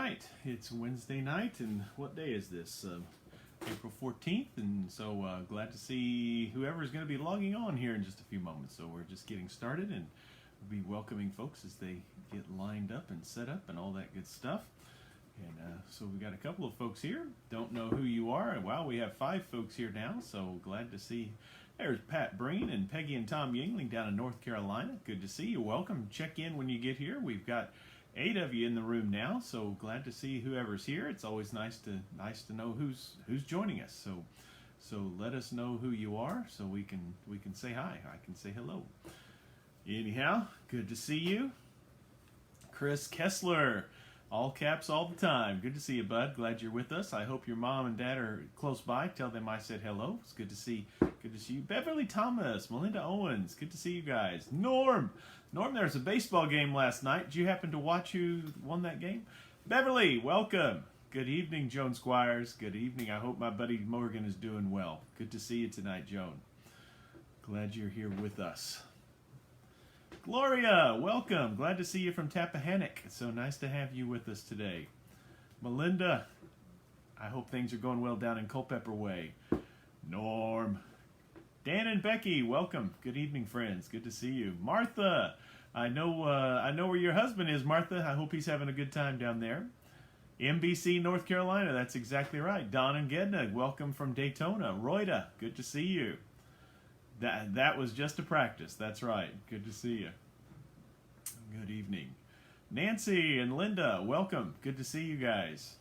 right, it's Wednesday night, and what day is this? April 14th, and so glad to see whoever is going to be logging on here in just a few moments. So we're just getting started, and we'll be welcoming folks as they get lined up and set up and all that good stuff. And so we got a couple of folks here. Don't know who you are. And wow, we have 5 folks here now, so glad to see. There's Pat Breen and Peggy and Tom Yingling down in North Carolina. Good to see you. Welcome. Check in when you get here. We've got 8 of you in the room now, so glad to see whoever's here. It's always nice to know who's joining us. So let us know who you are, so we can say hi. I can say hello. Anyhow, good to see you, Chris Kessler. All caps all the time. Good to see you, bud. Glad you're with us. I hope your mom and dad are close by. Tell them I said hello. It's good to see you. Beverly Thomas, Melinda Owens. Good to see you guys. Norm, there was a baseball game last night. Did you happen to watch who won that game? Beverly, welcome. Good evening, Joan Squires. Good evening. I hope my buddy Morgan is doing well. Good to see you tonight, Joan. Glad you're here with us. Gloria, welcome. Glad to see you from Tappahannock. It's so nice to have you with us today. Melinda, I hope things are going well down in Culpeper Way. Norm. Dan and Becky, welcome. Good evening, friends. Good to see you. Martha, I know where your husband is, Martha. I hope he's having a good time down there. MBC, North Carolina, that's exactly right. Don and Gedna, welcome from Daytona. Royda, good to see you. That was just a practice. That's right. Good to see you. Good evening. Nancy and Linda, welcome. Good to see you guys.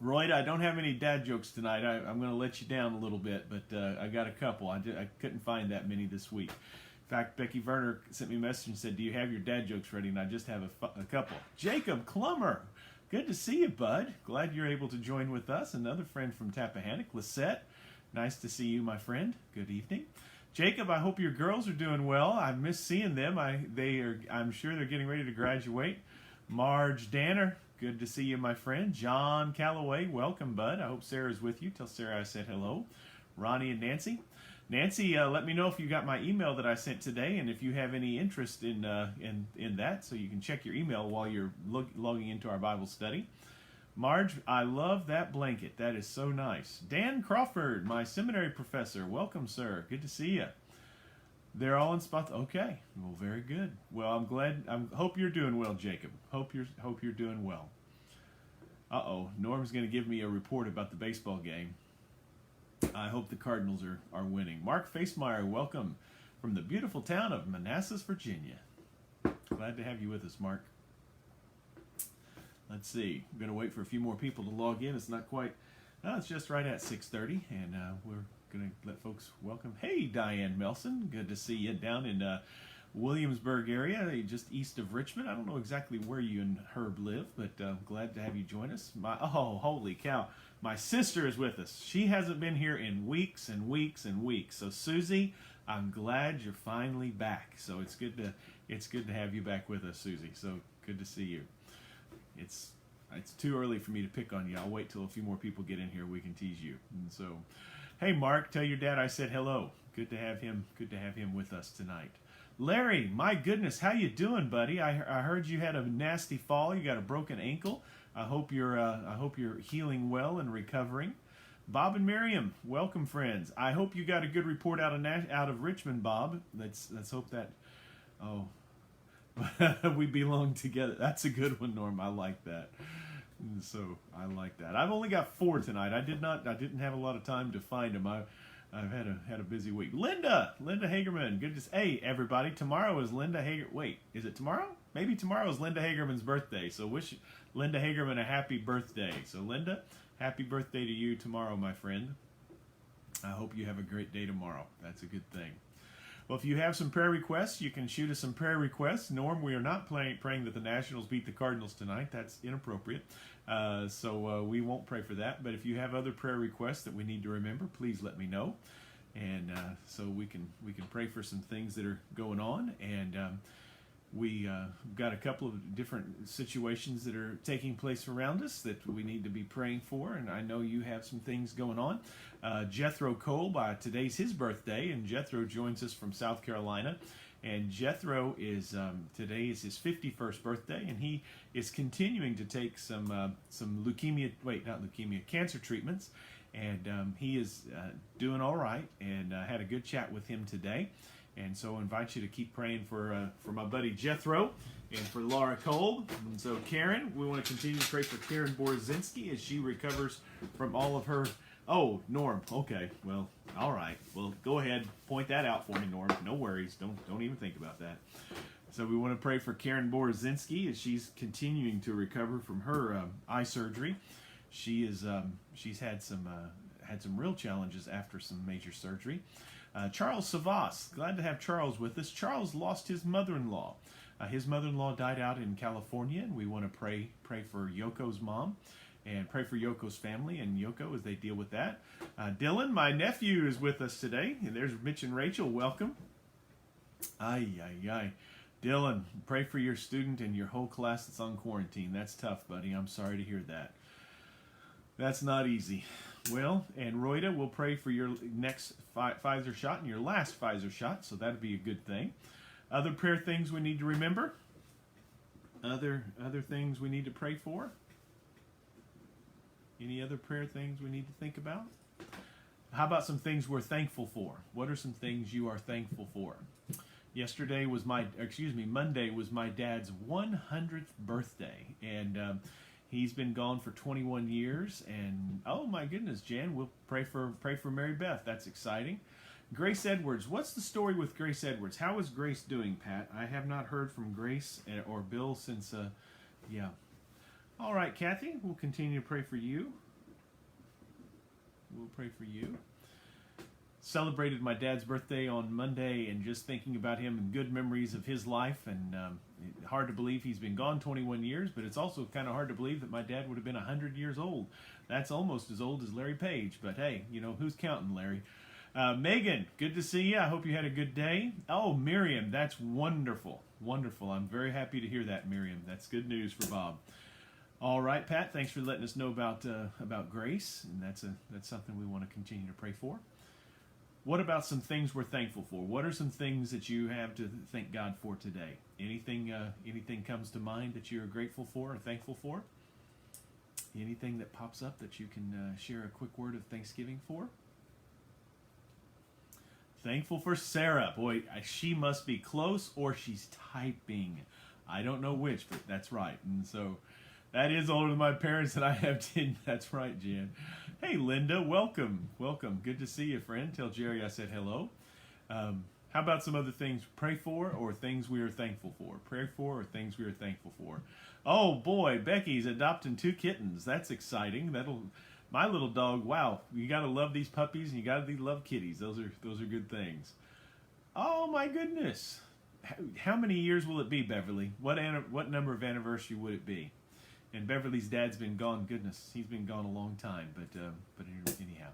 Roy, I don't have any dad jokes tonight. I'm going to let you down a little bit, but I got a couple. I couldn't find that many this week. In fact, Becky Werner sent me a message and said, do you have your dad jokes ready? And I just have a couple. Jacob Klummer, good to see you, bud. Glad you're able to join with us. Another friend from Tappahannock, Lisette. Nice to see you, my friend. Good evening. Jacob, I hope your girls are doing well. I miss seeing them. I'm sure they're getting ready to graduate. Marge Danner, good to see you, my friend. John Calloway, welcome, bud. I hope Sarah's with you. Tell Sarah I said hello. Ronnie and Nancy. Nancy, let me know if you got my email that I sent today, and if you have any interest in that, so you can check your email while you're logging into our Bible study. Marge, I love that blanket. That is so nice. Dan Crawford, my seminary professor. Welcome, sir. Good to see you. They're all in spots. Okay. Well, very good. Well, I'm glad. Hope you're doing well, Jacob. Hope you're doing well. Uh-oh. Norm's going to give me a report about the baseball game. I hope the Cardinals are winning. Mark Facemeyer, welcome from the beautiful town of Manassas, Virginia. Glad to have you with us, Mark. Let's see. I'm going to wait for a few more people to log in. It's not quite, it's just right at 6:30, and we're going to let folks welcome. Hey, Diane Melson. Good to see you down in Williamsburg area, just east of Richmond. I don't know exactly where you and Herb live, but glad to have you join us. Oh, holy cow. My sister is with us. She hasn't been here in weeks and weeks and weeks. So, Susie, I'm glad you're finally back. So it's good to have you back with us, Susie. So good to see you. It's too early for me to pick on you. I'll wait till a few more people get in here. We can tease you. And so, hey, Mark, tell your dad I said hello. Good to have him with us tonight. Larry, my goodness, how you doing, buddy? I heard you had a nasty fall. You got a broken ankle. I hope you're healing well and recovering. Bob and Miriam, welcome, friends. I hope you got a good report out of Richmond, Bob. Let's hope that. Oh. We belong together. That's a good one, Norm. I like that. So I like that. I've only got 4 tonight. I didn't have a lot of time to find them. I've had a busy week. Linda Hagerman. Good to see. Hey, everybody. Tomorrow is Linda Hager. Wait, is it tomorrow? Maybe tomorrow is Linda Hagerman's birthday. So wish Linda Hagerman a happy birthday. So Linda, happy birthday to you tomorrow, my friend. I hope you have a great day tomorrow. That's a good thing. Well, if you have some prayer requests, you can shoot us some prayer requests. Norm, we are not praying that the Nationals beat the Cardinals tonight. That's inappropriate. So we won't pray for that. But if you have other prayer requests that we need to remember, please let me know. And so we can pray for some things that are going on. And We've got a couple of different situations that are taking place around us that we need to be praying for, and I know you have some things going on. Jethro Cole, today's his birthday, and Jethro joins us from South Carolina. And Jethro is today is his 51st birthday, and he is continuing to take some cancer treatments, and he is doing all right. And I had a good chat with him today, and so I invite you to keep praying for my buddy Jethro and for Laura Kolb. And so Karen, we want to continue to pray for Karen Borozinski as she recovers from all of her. Oh, Norm. Okay. Well, all right. Well, go ahead. Point that out for me, Norm. No worries. Don't even think about that. So we want to pray for Karen Borozinski as she's continuing to recover from her eye surgery. She's had some real challenges after some major surgery. Charles Savas, glad to have Charles with us. Charles lost his mother-in-law. His mother-in-law died out in California, and we want to pray for Yoko's mom. And pray for Yoko's family and Yoko as they deal with that. Dylan, my nephew, is with us today. And there's Mitch and Rachel. Welcome. Dylan, pray for your student and your whole class that's on quarantine. That's tough, buddy. I'm sorry to hear that. That's not easy. Well, and Royda, we'll pray for your next Pfizer shot and your last Pfizer shot, so that'd be a good thing. Other prayer things we need to remember? Other things we need to pray for? Any other prayer things we need to think about? How about some things we're thankful for? What are some things you are thankful for? Monday was my dad's 100th birthday, and he's been gone for 21 years. And oh my goodness, Jan, we'll pray for Mary Beth. That's exciting. Grace Edwards, what's the story with Grace Edwards? How is Grace doing, Pat? I have not heard from Grace or Bill since. All right, Kathy, we'll continue to pray for you. We'll pray for you. Celebrated my dad's birthday on Monday, and just thinking about him and good memories of his life. And hard to believe he's been gone 21 years, but it's also kind of hard to believe that my dad would have been 100 years old. That's almost as old as Larry Page, but hey, who's counting, Larry? Megan, good to see you. I hope you had a good day. Oh, Miriam, that's wonderful. Wonderful. I'm very happy to hear that, Miriam. That's good news for Bob. All right, Pat, thanks for letting us know about Grace, and that's something we want to continue to pray for. What about some things we're thankful for? What are some things that you have to thank God for today? Anything comes to mind that you're grateful for or thankful for? Anything that pops up that you can share a quick word of thanksgiving for? Thankful for Sarah. Boy, she must be close or she's typing. I don't know which, but that's right. And so that is older than my parents, and I have 10. That's right, Jan. Hey, Linda, welcome. Welcome. Good to see you, friend. Tell Jerry I said hello. How about some other things pray for or things we are thankful for? Pray for or things we are thankful for? Oh, boy, Becky's adopting 2 kittens. That's exciting. My little dog, wow, you got to love these puppies, and you got to love kitties. Those are good things. Oh, my goodness. How many years will it be, Beverly? What number of anniversary would it be? And Beverly's dad's been gone. Goodness, he's been gone a long time. But anyhow,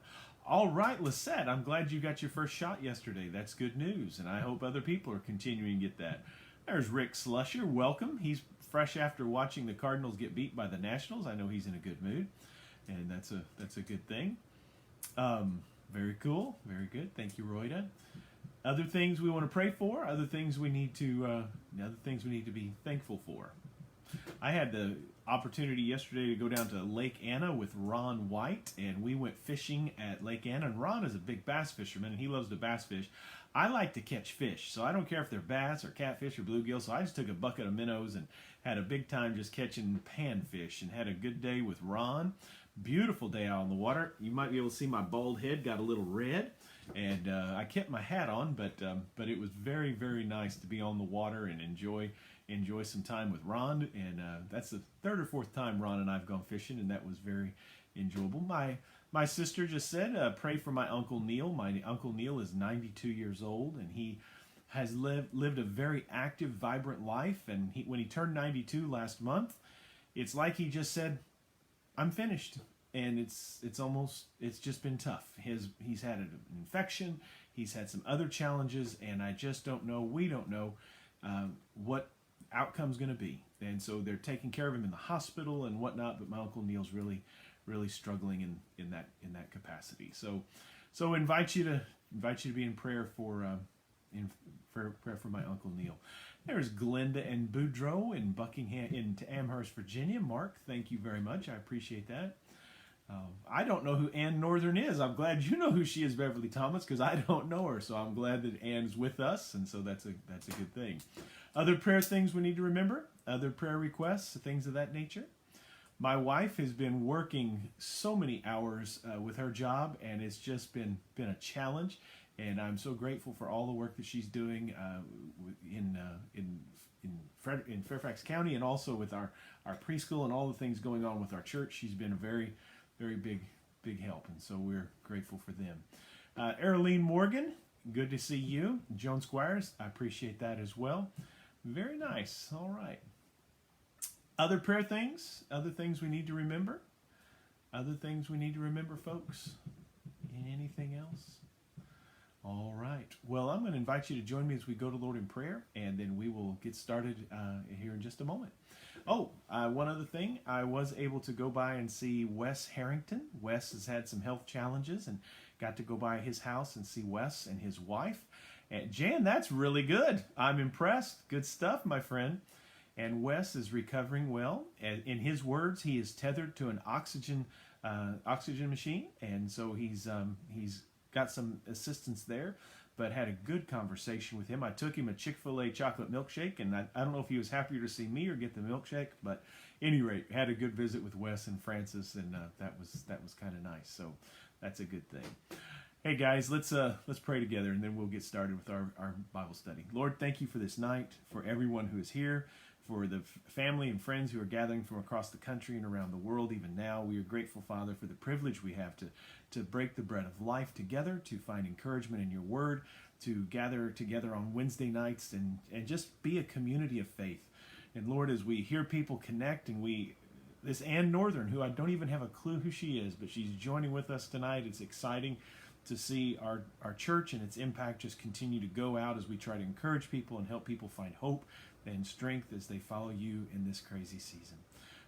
all right, Lisette. I'm glad you got your first shot yesterday. That's good news, and I hope other people are continuing to get that. There's Rick Slusher. Welcome. He's fresh after watching the Cardinals get beat by the Nationals. I know he's in a good mood, and that's a good thing. Very cool. Very good. Thank you, Royda. Other things we want to pray for. Other things we need to be thankful for. I had the opportunity yesterday to go down to Lake Anna with Ron White, and we went fishing at Lake Anna. And Ron is a big bass fisherman, and he loves to bass fish. I like to catch fish, so I don't care if they're bass or catfish or bluegill. So I just took a bucket of minnows and had a big time just catching panfish, and had a good day with Ron. Beautiful day out on the water. You might be able to see my bald head got a little red, and I kept my hat on, but it was very, very nice to be on the water and enjoy some time with Ron. And that's the 3rd or 4th time Ron and I've gone fishing, and that was very enjoyable. My sister just said, pray for my Uncle Neil. My Uncle Neil is 92 years old, and he has lived a very active, vibrant life. And when he turned 92 last month, it's like he just said, I'm finished. And it's just been tough. He's had an infection. He's had some other challenges, and I just don't know. We don't know what outcome's going to be. And so they're taking care of him in the hospital and whatnot. But my Uncle Neil's really, really struggling in that capacity. So invite you to be in prayer for my Uncle Neil. There's Glenda and Boudreaux in Amherst, Virginia. Mark, thank you very much. I appreciate that. I don't know who Ann Northern is. I'm glad you know who she is, Beverly Thomas, because I don't know her. So I'm glad that Ann's with us, and so that's a good thing. Other prayer things we need to remember, other prayer requests, things of that nature. My wife has been working so many hours with her job, and it's just been a challenge. And I'm so grateful for all the work that she's doing in Fairfax County, and also with our preschool and all the things going on with our church. She's been a very, very big help, and so we're grateful for them. Arlene Morgan, good to see you. Joan Squires, I appreciate that as well. Very nice. All right. Other prayer things, other things we need to remember. Other things we need to remember, folks. Anything else? All right. Well, I'm going to invite you to join me as we go to Lord in prayer, and then we will get started here in just a moment. One other thing. I was able to go by and see Wes Harrington. Wes has had some health challenges, and got to go by his house and see Wes and his wife. And Jan, that's really good. I'm impressed. Good stuff, my friend. And Wes is recovering well. And in his words, he is tethered to an oxygen machine, and so he's got some assistance there, but had a good conversation with him. I took him a Chick-fil-A chocolate milkshake, and I don't know if he was happier to see me or get the milkshake, but at any rate, had a good visit with Wes and Francis, and that was kind of nice. So that's a good thing. Hey guys, let's pray together, and then we'll get started with our Bible study. Lord, thank you for this night, for everyone who is here, for the family and friends who are gathering from across the country and around the world even now. We are grateful, Father, for the privilege we have to break the bread of life together, to find encouragement in your word, to gather together on Wednesday nights and just be a community of faith. And Lord, as we hear people connect, and this Ann Northern, who I don't even have a clue who she is, but she's joining with us tonight. It's exciting to see our church and its impact just continue to go out as we try to encourage people and help people find hope and strength as they follow you in this crazy season.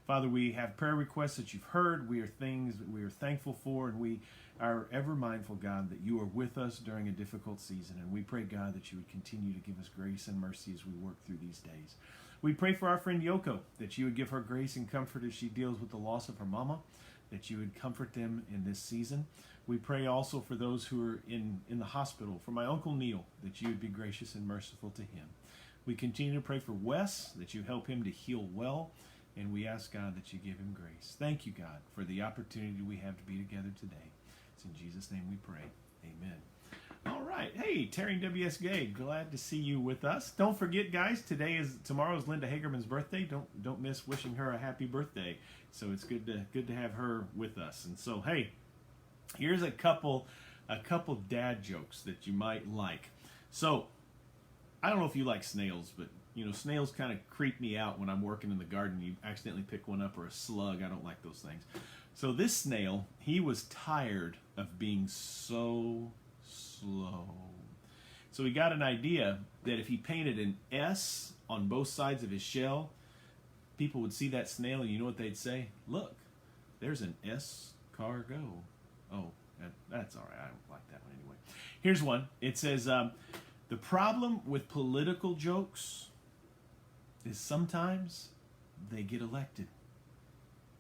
Father, we have prayer requests that you've heard. We are things that we are thankful for, and we are ever mindful, God, that you are with us during a difficult season. And we pray, God, that you would continue to give us grace and mercy as we work through these days. We pray for our friend Yoko, that you would give her grace and comfort as she deals with the loss of her mama, that you would comfort them in this season. We pray also for those who are in the hospital, for my Uncle Neil, that you would be gracious and merciful to him. We continue to pray for Wes, that you help him to heal well, and we ask, God, that you give him grace. Thank you, God, for the opportunity we have to be together today. It's in Jesus' name we pray. Amen. All right. Hey, Terry W.S. Gay, glad to see you with us. Don't forget, guys, tomorrow is Linda Hagerman's birthday. Don't miss wishing her a happy birthday. So it's good to have her with us. And so, hey, here's a couple dad jokes that you might like. So, I don't know if you like snails, but snails kind of creep me out when I'm working in the garden. You accidentally pick one up, or a slug. I don't like those things. So this snail, he was tired of being so slow. So he got an idea that if he painted an S on both sides of his shell, people would see that snail, and you know what they'd say? Look, there's an escargot. Oh, that's all right. I don't like that one anyway. Here's one. It says, the problem with political jokes is sometimes they get elected.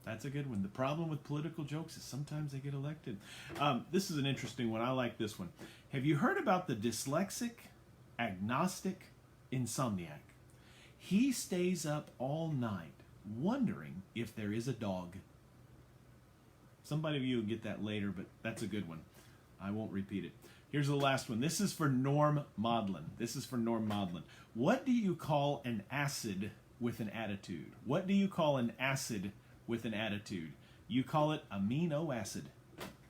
That's a good one. The problem with political jokes is sometimes they get elected. This is an interesting one. I like this one. Have you heard about the dyslexic, agnostic, insomniac? He stays up all night wondering if there is a dog. Somebody of you will get that later, but that's a good one. I won't repeat it. Here's the last one. This is for Norm Maudlin. What do you call an acid with an attitude? What do you call an acid with an attitude? You call it amino acid.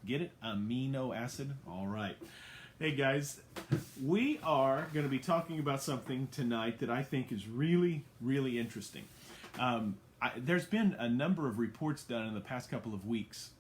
Get it? Amino acid? All right. Hey, guys, we are going to be talking about something tonight that I think is really, really interesting. There's been a number of reports done in the past couple of weeks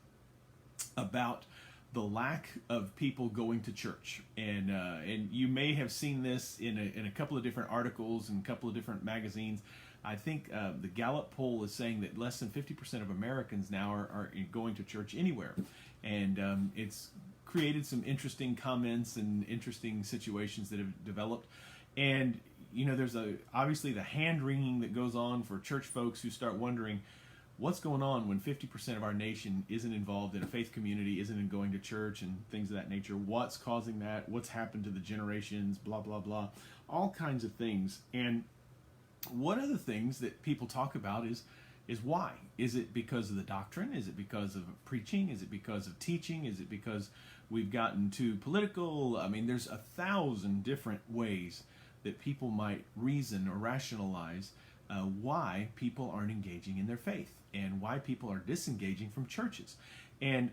about the lack of people going to church, and you may have seen this in a couple of different articles and a couple of different magazines. I think the Gallup poll is saying that less than 50% of Americans now are going to church anywhere, and it's created some interesting comments and interesting situations that have developed. And there's obviously the hand wringing that goes on for church folks who start wondering, what's going on when 50% of our nation isn't involved in a faith community, isn't in going to church and things of that nature? What's causing that? What's happened to the generations? Blah, blah, blah. All kinds of things. And one of the things that people talk about is why. Is it because of the doctrine? Is it because of preaching? Is it because of teaching? Is it because we've gotten too political? I mean, there's 1,000 different ways that people might reason or rationalize why people aren't engaging in their faith and why people are disengaging from churches. And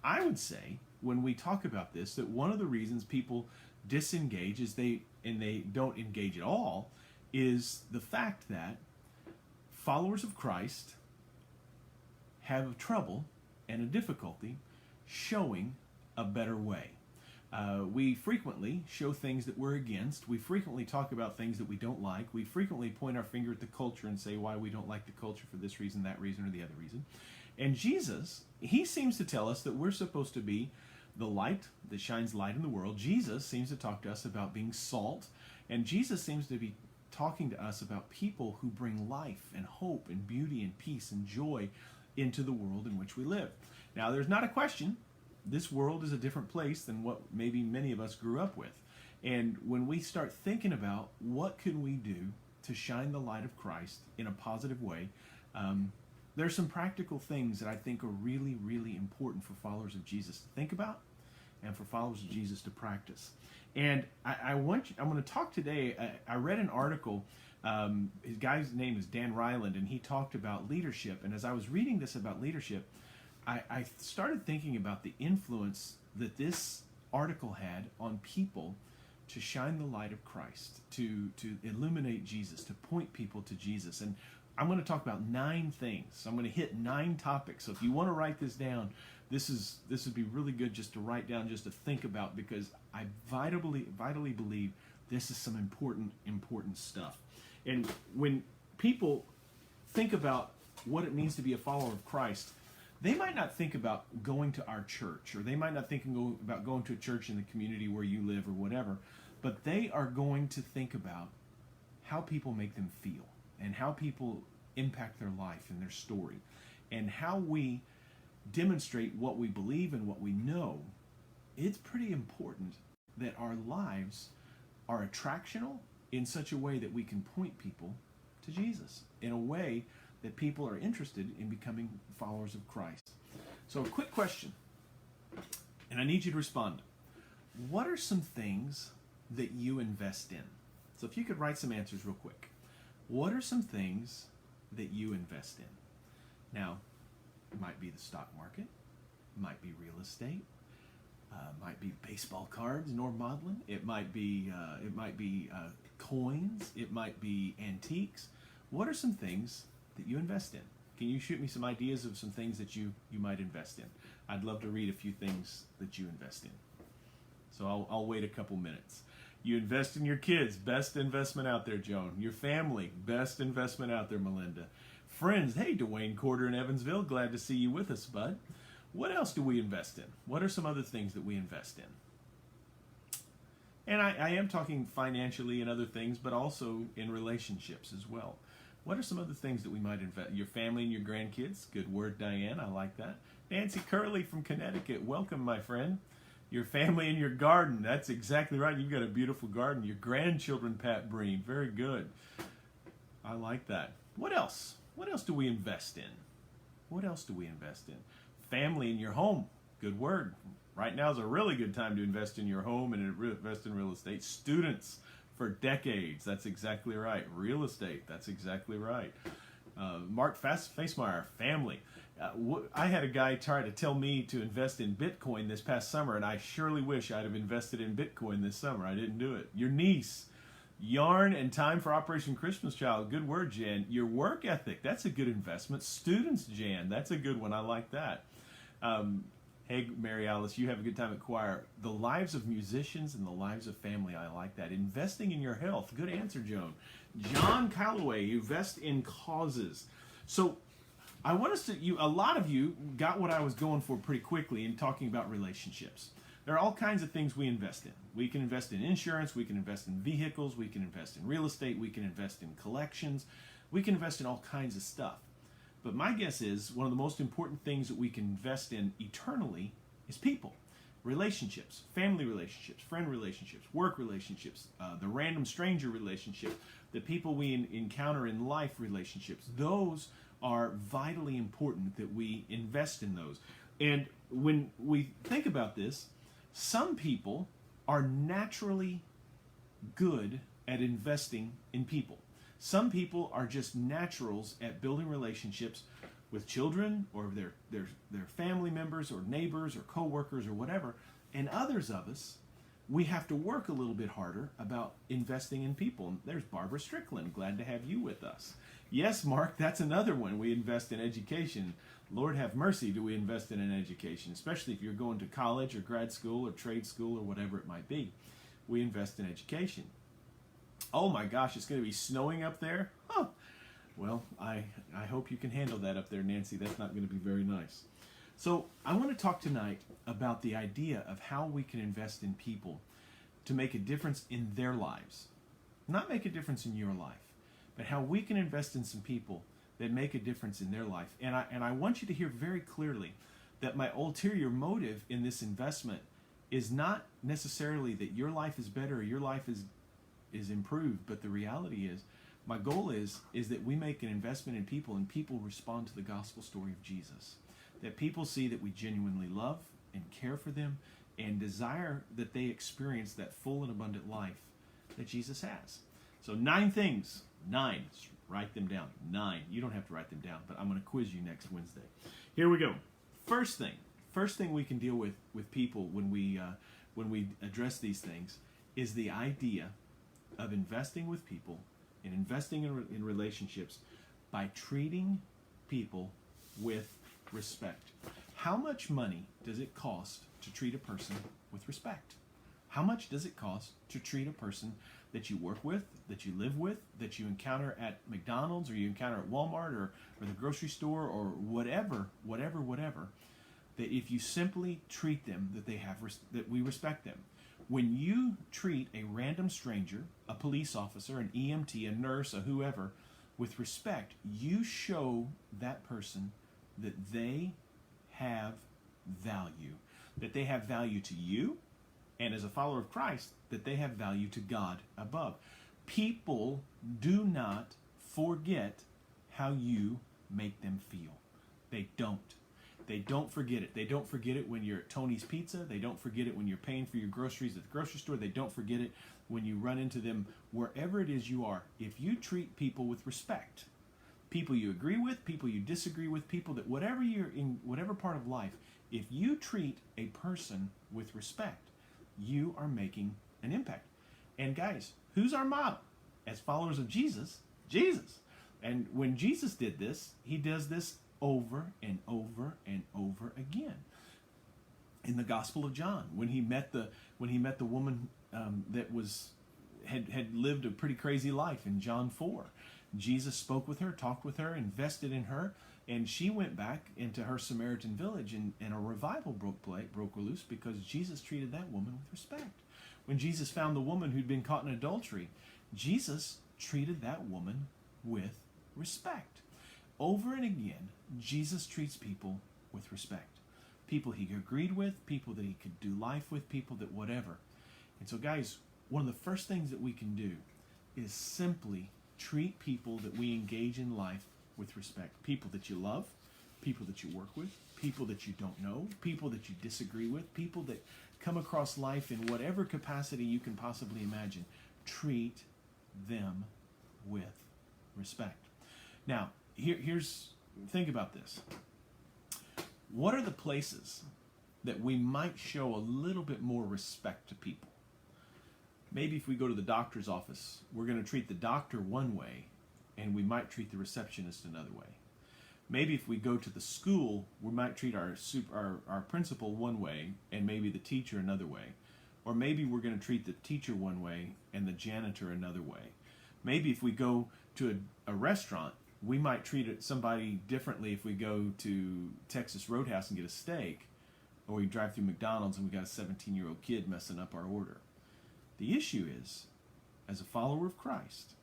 I would say, when we talk about this, that one of the reasons people disengage and they don't engage at all is the fact that followers of Christ have trouble and a difficulty showing a better way. We frequently show things that we're against. We frequently talk about things that we don't like. We frequently point our finger at the culture and say why we don't like the culture for this reason, that reason, or the other reason. And Jesus, he seems to tell us that we're supposed to be the light that shines light in the world. Jesus seems to talk to us about being salt. And Jesus seems to be talking to us about people who bring life and hope and beauty and peace and joy into the world in which we live. Now, there's not a question. This world is a different place than what maybe many of us grew up with. And when we start thinking about what can we do to shine the light of Christ in a positive way, there's some practical things that I think are really, really important for followers of Jesus to think about and for followers of Jesus to practice. And I'm going to talk today. I read an article. His guy's name is Dan Ryland, and he talked about leadership. And as I was reading this about leadership, I started thinking about the influence that this article had on people to shine the light of Christ, to illuminate Jesus, to point people to Jesus. And I'm going to talk about 9 things. I'm going to hit 9 topics. So if you want to write this down, this would be really good just to write down, just to think about, because I vitally believe this is some important stuff. And when people think about what it means to be a follower of Christ, they might not think about going to our church, or they might not think about going to a church in the community where you live or whatever, but they are going to think about how people make them feel and how people impact their life and their story, and how we demonstrate what we believe and what we know. It's pretty important that our lives are attractional in such a way that we can point people to Jesus in a way that people are interested in becoming followers of Christ. So a quick question, and I need you to respond. What are some things that you invest in? So if you could write some answers real quick. What are some things that you invest in? Now, it might be the stock market, might be real estate, might be baseball cards, Norm Modlin. It might be coins. It might be antiques. What are some things that you invest in? Can you shoot me some ideas of some things that you might invest in? I'd love to read a few things that you invest in. So I'll wait a couple minutes. You invest in your kids. Best investment out there, Joan. Your family. Best investment out there, Melinda. Friends. Hey, Dwayne Corder in Evansville. Glad to see you with us, bud. What else do we invest in? What are some other things that we invest in? And I am talking financially and other things, but also in relationships as well. What are some other things that we might invest? Your family and your grandkids. Good word, Diane. I like that. Nancy Curley from Connecticut. Welcome, my friend. Your family and your garden. That's exactly right. You've got a beautiful garden. Your grandchildren, Pat Breen. Very good. I like that. What else? What else do we invest in? What else do we invest in? Family in your home. Good word. Right now is a really good time to invest in your home and invest in real estate. Students for decades. That's exactly right. Real estate. That's exactly right. Mark Facemeyer, family. I had a guy try to tell me to invest in Bitcoin this past summer, and I surely wish I'd have invested in Bitcoin this summer. I didn't do it. Your niece. Yarn and time for Operation Christmas Child. Good word, Jan. Your work ethic. That's a good investment. Students, Jan. That's a good one. I like that. Hey, Mary Alice, you have a good time at choir. The lives of musicians and the lives of family, I like that. Investing in your health. Good answer, Joan. John Calloway, you invest in causes. So I want us to, a lot of you got what I was going for pretty quickly in talking about relationships. There are all kinds of things we invest in. We can invest in insurance, we can invest in vehicles, we can invest in real estate, we can invest in collections, we can invest in all kinds of stuff. But my guess is one of the most important things that we can invest in eternally is people. Relationships, family relationships, friend relationships, work relationships, the random stranger relationship, the people we encounter in life relationships. Those are vitally important that we invest in those. And when we think about this, some people are naturally good at investing in people. Some people are just naturals at building relationships with children or their family members or neighbors or coworkers or whatever. And others of us, we have to work a little bit harder about investing in people. And there's Barbara Strickland. Glad to have you with us. Yes, Mark, that's another one. We invest in education. Lord have mercy, do we invest in an education, especially if you're going to college or grad school or trade school or whatever it might be. We invest in education. Oh my gosh, it's going to be snowing up there? Huh. Well, I hope you can handle that up there, Nancy. That's not going to be very nice. So I want to talk tonight about the idea of how we can invest in people to make a difference in their lives. Not make a difference in your life, but how we can invest in some people that make a difference in their life. And I want you to hear very clearly that my ulterior motive in this investment is not necessarily that your life is better or your life is improved, but the reality is, my goal is that we make an investment in people and people respond to the gospel story of Jesus. That people see that we genuinely love and care for them and desire that they experience that full and abundant life that Jesus has. So 9 things. 9. Write them down. 9. You don't have to write them down, but I'm going to quiz you next Wednesday. Here we go. First thing we can deal with people when we address these things is the idea of investing with people and investing in relationships by treating people with respect. How much money does it cost to treat a person with respect? How much does it cost to treat a person that you work with, that you live with, that you encounter at McDonald's or you encounter at Walmart or the grocery store or whatever, that if you simply treat them, that we respect them? When you treat a random stranger, a police officer, an EMT, a nurse, a whoever, with respect, you show that person that they have value. That they have value to you, and as a follower of Christ, that they have value to God above. People do not forget how you make them feel. They don't. They don't forget it. They don't forget it when you're at Tony's Pizza. They don't forget it when you're paying for your groceries at the grocery store. They don't forget it when you run into them wherever it is you are. If you treat people with respect, people you agree with, people you disagree with, people that whatever you're in, whatever part of life, if you treat a person with respect, you are making an impact. And guys, who's our model? As followers of Jesus, Jesus. And when Jesus did this, he does this over and over and over again. In the Gospel of John, when he met the woman that had lived a pretty crazy life in John 4, Jesus spoke with her, talked with her, invested in her, and she went back into her Samaritan village, and a revival broke loose because Jesus treated that woman with respect. When Jesus found the woman who'd been caught in adultery, Jesus treated that woman with respect. Over and again, Jesus treats people with respect. People he agreed with, people that he could do life with, people that whatever. And so guys, one of the first things that we can do is simply treat people that we engage in life with respect. People that you love, people that you work with, people that you don't know, people that you disagree with, people that come across life in whatever capacity you can possibly imagine. Treat them with respect. Now, think about this. What are the places that we might show a little bit more respect to people? Maybe if we go to the doctor's office, we're going to treat the doctor one way, and we might treat the receptionist another way. Maybe if we go to the school, we might treat our principal one way and maybe the teacher another way. Or maybe we're going to treat the teacher one way and the janitor another way. Maybe if we go to a restaurant, we might treat somebody differently if we go to Texas Roadhouse and get a steak, or we drive through McDonald's and we got a 17-year-old kid messing up our order. The issue is, as a follower of Christ,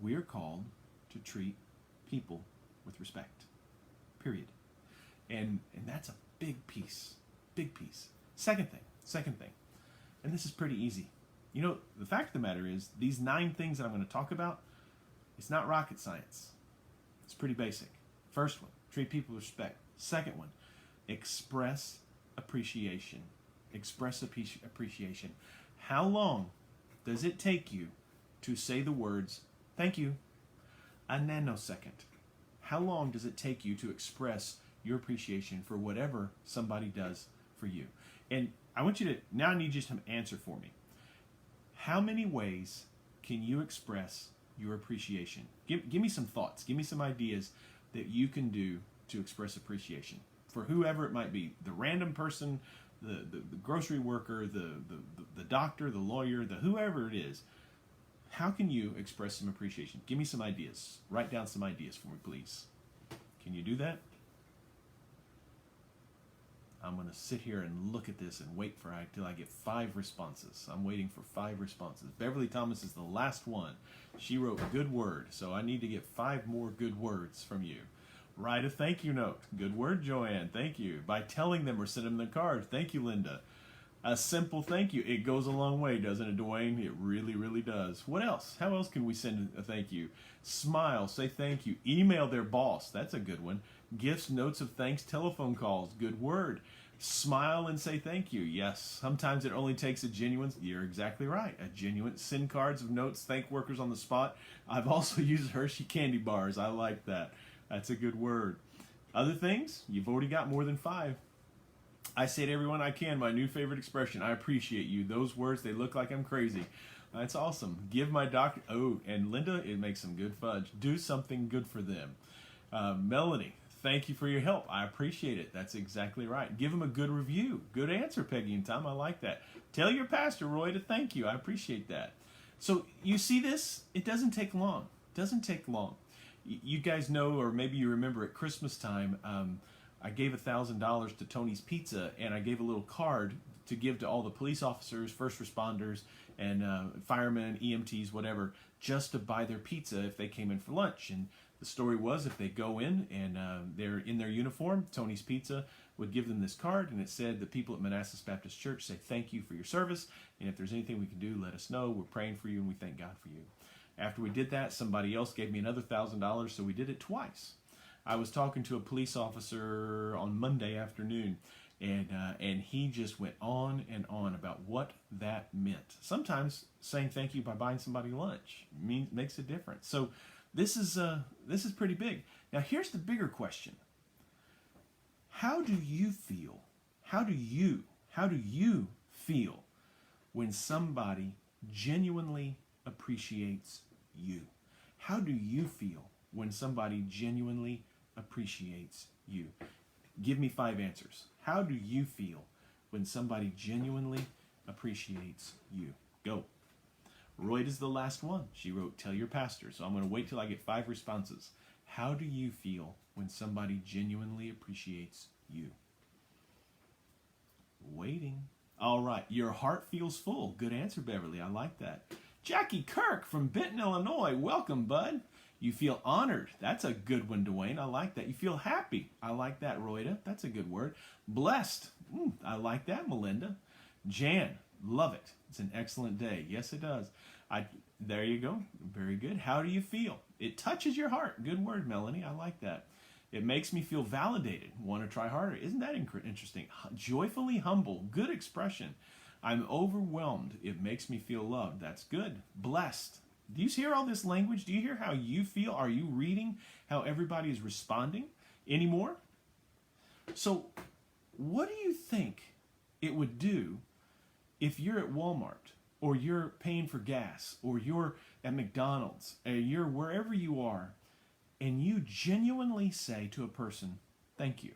we are called to treat people with respect. Period. And that's a big piece. Big piece. Second thing. And this is pretty easy. You know, the fact of the matter is, these 9 things that I'm going to talk about, it's not rocket science. It's pretty basic. First one, treat people with respect. Second one, express appreciation. Express appreciation. How long does it take you to say the words, thank you? A nanosecond. How long does it take you to express your appreciation for whatever somebody does for you? And I need you to answer for me. How many ways can you express your appreciation? Give me some thoughts. Give me some ideas that you can do to express appreciation for whoever it might be. The random person, the grocery worker, the doctor, the lawyer, whoever it is. How can you express some appreciation? Give me some ideas. Write down some ideas for me, please. Can you do that? I'm going to sit here and look at this and wait till I get 5 responses. I'm waiting for 5 responses. Beverly Thomas is the last one. She wrote good word, so I need to get 5 more good words from you. Write a thank you note. Good word, Joanne. Thank you. By telling them or sending them the card. Thank you, Linda. A simple thank you. It goes a long way, doesn't it, Dwayne? It really, really does. What else? How else can we send a thank you? Smile. Say thank you. Email their boss. That's a good one. Gifts, notes of thanks, telephone calls. Good word. Smile and say thank you. Yes, sometimes it only takes a genuine, you're exactly right, a genuine, send cards of notes, thank workers on the spot. I've also used Hershey candy bars. I like that. That's a good word. Other things? You've already got more than 5. I say to everyone I can, my new favorite expression, I appreciate you. Those words, they look like I'm crazy. That's awesome. Give my doctor, and Linda, it makes some good fudge. Do something good for them. Melanie, thank you for your help. I appreciate it. That's exactly right. Give them a good review. Good answer, Peggy and Tom. I like that. Tell your pastor, Roy, to thank you. I appreciate that. So you see this? It doesn't take long. It doesn't take long. You guys know, or maybe you remember at Christmas time, I gave $1,000 to Tony's Pizza, and I gave a little card to give to all the police officers, first responders, and firemen, EMTs, whatever, just to buy their pizza if they came in for lunch. And the story was, if they go in and they're in their uniform, Tony's Pizza would give them this card, and it said, the people at Manassas Baptist Church say thank you for your service, and if there's anything we can do, let us know. We're praying for you, and we thank God for you. After we did that, somebody else gave me another $1,000, so we did it twice. I was talking to a police officer on Monday afternoon, and he just went on and on about what that meant. Sometimes saying thank you by buying somebody lunch makes a difference. So this is pretty big. Now here's the bigger question. How do you feel? How do you feel when somebody genuinely appreciates you? How do you feel when somebody genuinely appreciates you? Give me 5 answers. How do you feel when somebody genuinely appreciates you? Go. Royd is the last one. She wrote, tell your pastor. So I'm going to wait till I get 5 responses. How do you feel when somebody genuinely appreciates you? Waiting. All right. Your heart feels full. Good answer, Beverly. I like that. Jackie Kirk from Benton, Illinois. Welcome, bud. You feel honored. That's a good one, Dwayne. I like that. You feel happy. I like that, Royda. That's a good word. Blessed. I like that, Melinda. Jan. Love it. It's an excellent day. Yes, it does. There you go. Very good. How do you feel? It touches your heart. Good word, Melanie. I like that. It makes me feel validated. Want to try harder. Isn't that interesting? Joyfully humble. Good expression. I'm overwhelmed. It makes me feel loved. That's good. Blessed. Do you hear all this language? Do you hear how you feel? Are you reading how everybody is responding anymore? So what do you think it would do if you're at Walmart, or you're paying for gas, or you're at McDonald's, or you're wherever you are, and you genuinely say to a person, thank you.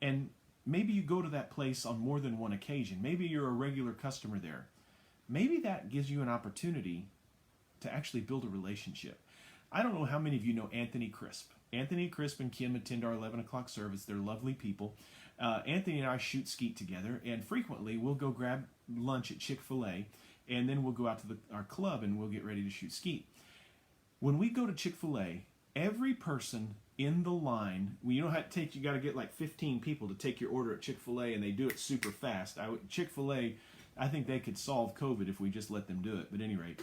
And maybe you go to that place on more than one occasion. Maybe you're a regular customer there. Maybe that gives you an opportunity to actually build a relationship. I don't know how many of you know Anthony Crisp. Anthony Crisp and Kim attend our 11 o'clock service. They're lovely people. Anthony and I shoot skeet together, and frequently we'll go grab lunch at Chick-fil-A, and then we'll go out to our club and we'll get ready to shoot skeet. When we go to Chick-fil-A, every person in the line, you know how it takes, you got to get like 15 people to take your order at Chick-fil-A, and they do it super fast. Chick-fil-A, I think they could solve COVID if we just let them do it. But at any rate,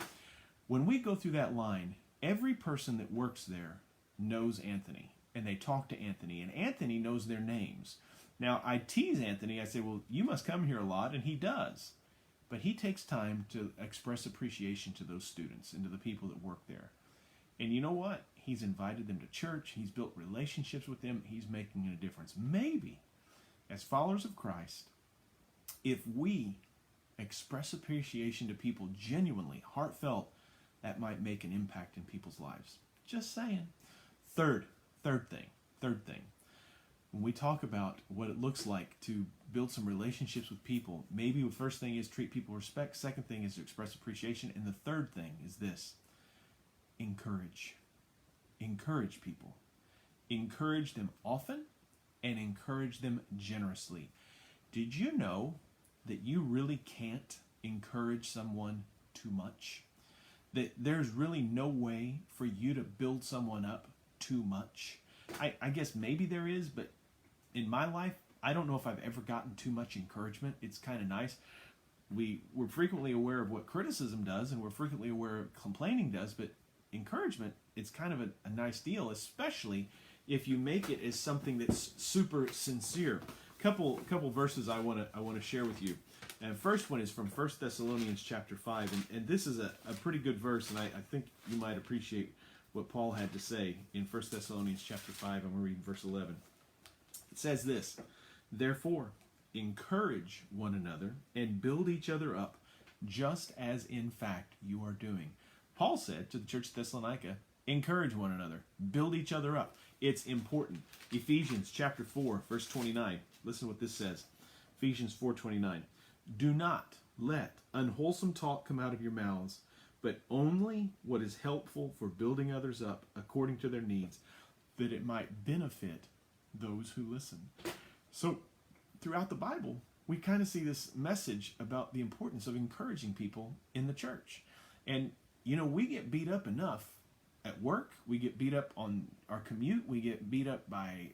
when we go through that line, every person that works there knows Anthony, and they talk to Anthony, and Anthony knows their names. Now, I tease Anthony. I say, well, you must come here a lot, and he does. But he takes time to express appreciation to those students and to the people that work there. And you know what? He's invited them to church. He's built relationships with them. He's making a difference. Maybe, as followers of Christ, if we express appreciation to people genuinely, heartfelt, that might make an impact in people's lives. Just saying. Third thing. When we talk about what it looks like to build some relationships with people, maybe the first thing is treat people with respect. Second thing is to express appreciation. And the third thing is this: encourage. Encourage people. Encourage them often and encourage them generously. Did you know that you really can't encourage someone too much? That there's really no way for you to build someone up too much? I guess maybe there is, but in my life, I don't know if I've ever gotten too much encouragement. It's kind of nice. We're frequently aware of what criticism does, and we're frequently aware of complaining does, but encouragement, it's kind of a nice deal, especially if you make it as something that's super sincere. Couple verses I want to share with you. And first one is from 1 Thessalonians chapter 5, and this is a pretty good verse, and I think you might appreciate what Paul had to say in 1 Thessalonians chapter 5. I'm going to read verse 11. It says this: "Therefore, encourage one another and build each other up, just as in fact you are doing." Paul said to the church of Thessalonica, encourage one another, build each other up. It's important. Ephesians chapter 4, verse 29. Listen to what this says. Ephesians 4:29. "Do not let unwholesome talk come out of your mouths, but only what is helpful for building others up according to their needs, that it might benefit those who listen." So, throughout the Bible, we kind of see this message about the importance of encouraging people in the church. And, we get beat up enough at work. We get beat up on our commute. We get beat up by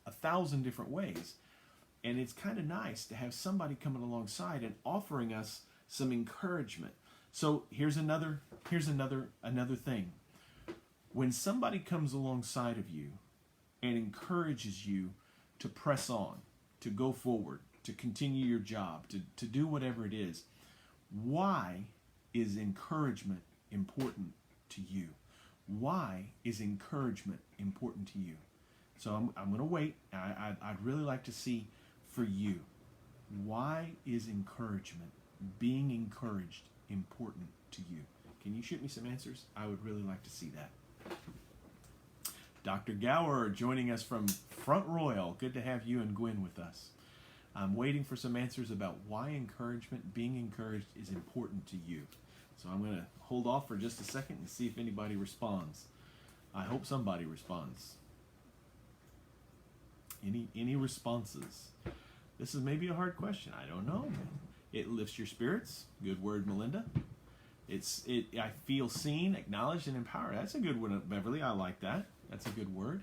1,000 different ways. And it's kind of nice to have somebody coming alongside and offering us some encouragement. So here's another thing. When somebody comes alongside of you and encourages you to press on, to go forward, to continue your job, to do whatever it is, why is encouragement important to you? Why is encouragement important to you? So I'm going to wait. I'd really like to see for you, why is encouragement, being encouraged, important to you? Can you shoot me some answers? I would really like to see that. Dr. Gower joining us from Front Royal. Good to have you and Gwen with us. I'm waiting for some answers about why encouragement, being encouraged, is important to you. So I'm going to hold off for just a second and see if anybody responds. I hope somebody responds. Any responses? This is maybe a hard question. I don't know. It lifts your spirits. Good word, Melinda. I feel seen, acknowledged, and empowered. That's a good one, Beverly. I like that. That's a good word.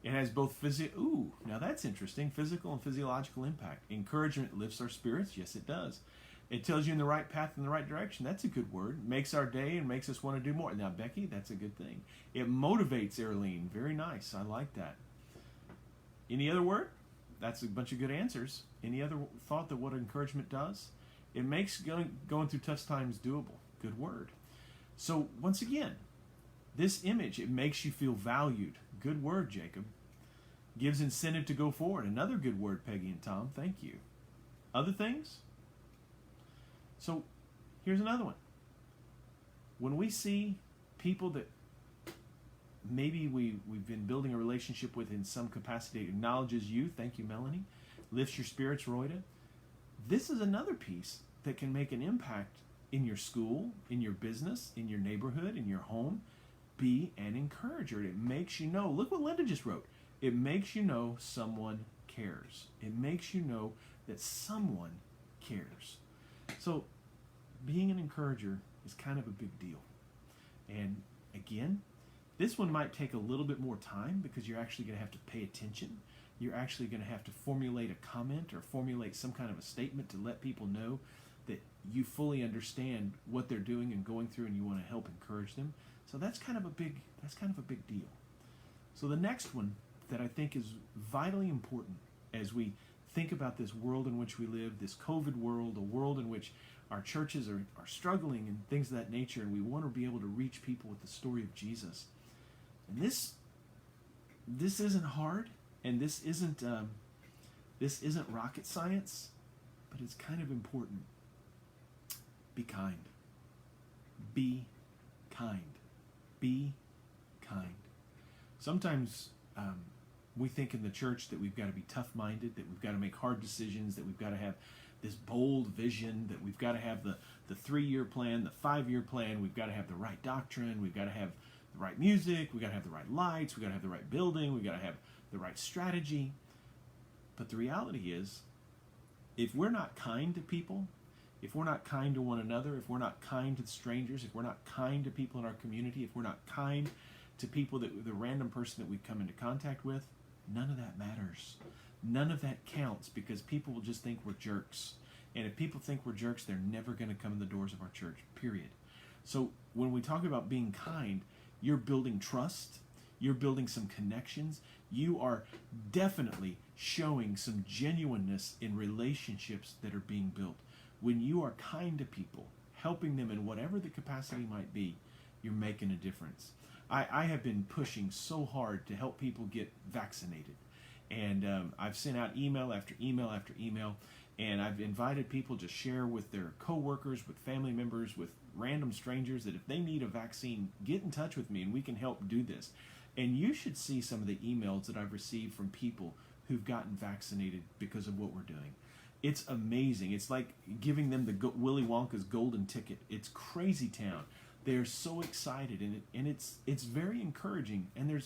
It has both now that's interesting. Physical and physiological impact. Encouragement lifts our spirits. Yes, it does. It tells you in the right path, in the right direction. That's a good word. Makes our day and makes us want to do more. Now, Becky, that's a good thing. It motivates, Arlene. Very nice. I like that. Any other word? That's a bunch of good answers. Any other thought that what encouragement does? It makes going through tough times doable. Good word. So, once again, this image, it makes you feel valued. Good word, Jacob. Gives incentive to go forward. Another good word, Peggy and Tom. Thank you. Other things? So, here's another one. When we see people that maybe we've been building a relationship with in some capacity, acknowledges you. Thank you, Melanie. Lifts your spirits, Royda. This is another piece that can make an impact in your school, in your business, in your neighborhood, in your home. Be an encourager. It makes you know. Look what Linda just wrote. It makes you know someone cares. It makes you know that someone cares. So being an encourager is kind of a big deal. And again, this one might take a little bit more time because you're actually going to have to pay attention. You're actually going to have to formulate a comment or formulate some kind of a statement to let people know that you fully understand what they're doing and going through, and you want to help encourage them. So that's kind of a big deal. So the next one that I think is vitally important as we think about this world in which we live, this COVID world, a world in which our churches are struggling and things of that nature, and we want to be able to reach people with the story of Jesus. And this isn't hard, and this isn't rocket science, but it's kind of important. Be kind. Be kind. Be kind. Sometimes we think in the church that we've got to be tough-minded, that we've got to make hard decisions, that we've got to have this bold vision, that we've got to have the 3-year plan, the 5-year plan, we've got to have the right doctrine, we've got to have the right music, we've got to have the right lights, we've got to have the right building, we've got to have the right strategy. But the reality is, if we're not kind to people, if we're not kind to one another, if we're not kind to strangers, if we're not kind to people in our community, if we're not kind to people, the random person that we come into contact with, none of that matters. None of that counts, because people will just think we're jerks. And if people think we're jerks, they're never going to come in the doors of our church, period. So when we talk about being kind, you're building trust, you're building some connections, you are definitely showing some genuineness in relationships that are being built. When you are kind to people, helping them in whatever the capacity might be, you're making a difference. I have been pushing so hard to help people get vaccinated. And I've sent out email after email after email, and I've invited people to share with their coworkers, with family members, with random strangers, that if they need a vaccine, get in touch with me and we can help do this. And you should see some of the emails that I've received from people who've gotten vaccinated because of what we're doing. It's amazing. It's like giving them the Willy Wonka's golden ticket. It's crazy town. They're so excited, and it's very encouraging. And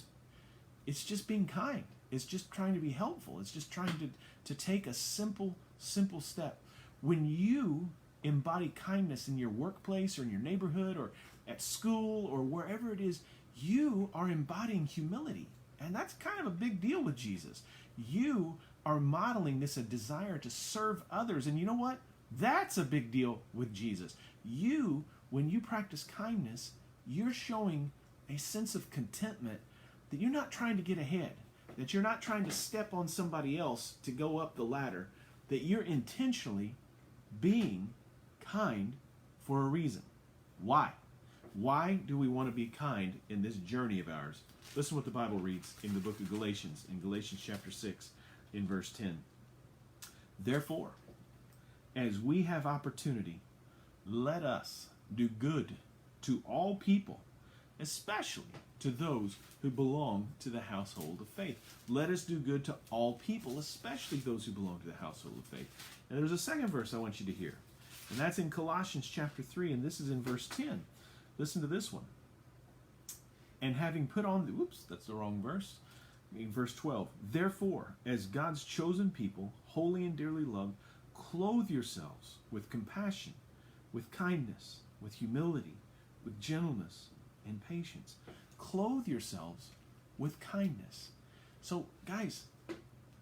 it's just being kind. It's just trying to be helpful. It's just trying to take a simple step. When you embody kindness in your workplace or in your neighborhood or at school or wherever it is, you are embodying humility. And that's kind of a big deal with Jesus. You are modeling this, a desire to serve others. And you know what? That's a big deal with Jesus. When you practice kindness, you're showing a sense of contentment that you're not trying to get ahead, that you're not trying to step on somebody else to go up the ladder, that you're intentionally being kind for a reason. Why? Why do we want to be kind in this journey of ours? Listen what the Bible reads in the book of Galatians, in Galatians chapter 6, in verse 10. Therefore, as we have opportunity, let us do good to all people, especially to those who belong to the household of faith. Let us do good to all people, especially those who belong to the household of faith. And there's a second verse I want you to hear, and that's in Colossians chapter 3, and this is in verse 10. Listen to this one. And having put on that's the wrong verse. In verse 12. Therefore, as God's chosen people, holy and dearly loved, clothe yourselves with compassion, with kindness, with humility, with gentleness and patience. Clothe yourselves with kindness. So, guys,